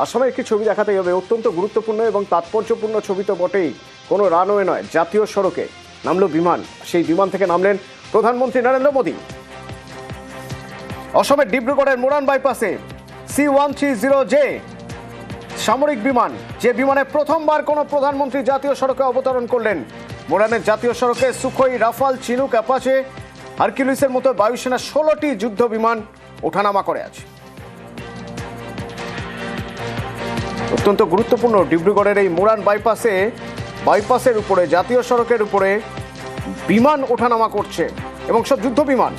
আসামের একটি ছবি দেখাতেই হবে, অত্যন্ত গুরুত্বপূর্ণ এবং তাৎপর্যপূর্ণ ছবি তো বটেই। কোনো রানওয়ে নয়, জাতীয় সড়কে নামলো বিমান। সেই বিমান থেকে নামলেন প্রধানমন্ত্রী নরেন্দ্র মোদী। অসমের ডিব্রুগড়ের মোরান বাইপাসে C-130J সামরিক বিমান, যে বিমানে প্রথমবার কোনো প্রধানমন্ত্রী জাতীয় সড়কে অবতরণ করলেন। মোরানের জাতীয় সড়কে সুখোই, রাফাল, চিনুক, অ্যাপাচে, হারকিউলিসের মতো বায়ুসেনা 16টি যুদ্ধ বিমান ওঠানামা করে আছে। অত্যন্ত গুরুত্বপূর্ণ ডিব্রুগড়ের এই মোরান বাইপাসের উপরে, জাতীয় সড়কের উপরে বিমান ওঠানামা করছে এবং সব যুদ্ধ বিমান।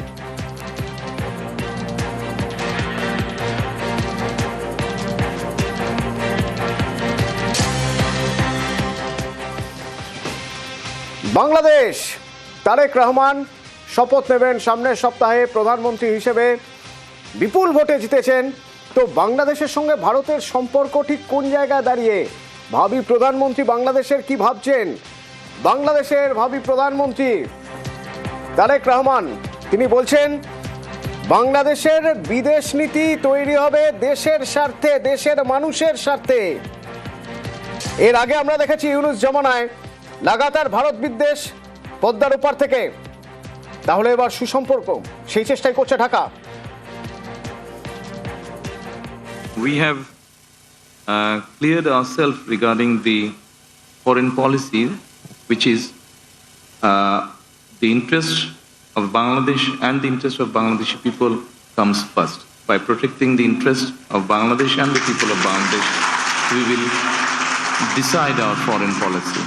বাংলাদেশ, তারেক রহমান শপথ নেবেন সামনের সপ্তাহে প্রধানমন্ত্রী হিসেবে। বিপুল ভোটে জিতেছেন। তো বাংলাদেশের সঙ্গে ভারতের সম্পর্ক ঠিক কোন জায়গায় দাঁড়িয়ে? ভাবি প্রধানমন্ত্রী বাংলাদেশের কি ভাবছেন? বাংলাদেশের ভাবি প্রধানমন্ত্রী তারেক রহমান তিনি বলছেন, বাংলাদেশের বিদেশ নীতি তৈরি হবে দেশের স্বার্থে, দেশের মানুষের স্বার্থে। এর আগে আমরা দেখেছি ইউনূস জমানায় লাগাতার ভারত বিদ্বেষ পদ্মার ওপার থেকে। তাহলে এবার সুসম্পর্ক, সেই চেষ্টাই করছে Dhaka. We have cleared ourselves regarding the foreign policy, which is the interest of Bangladesh and the interest of Bangladeshi people comes first. By protecting the interest of Bangladesh and the people of Bangladesh, we will decide our foreign policy.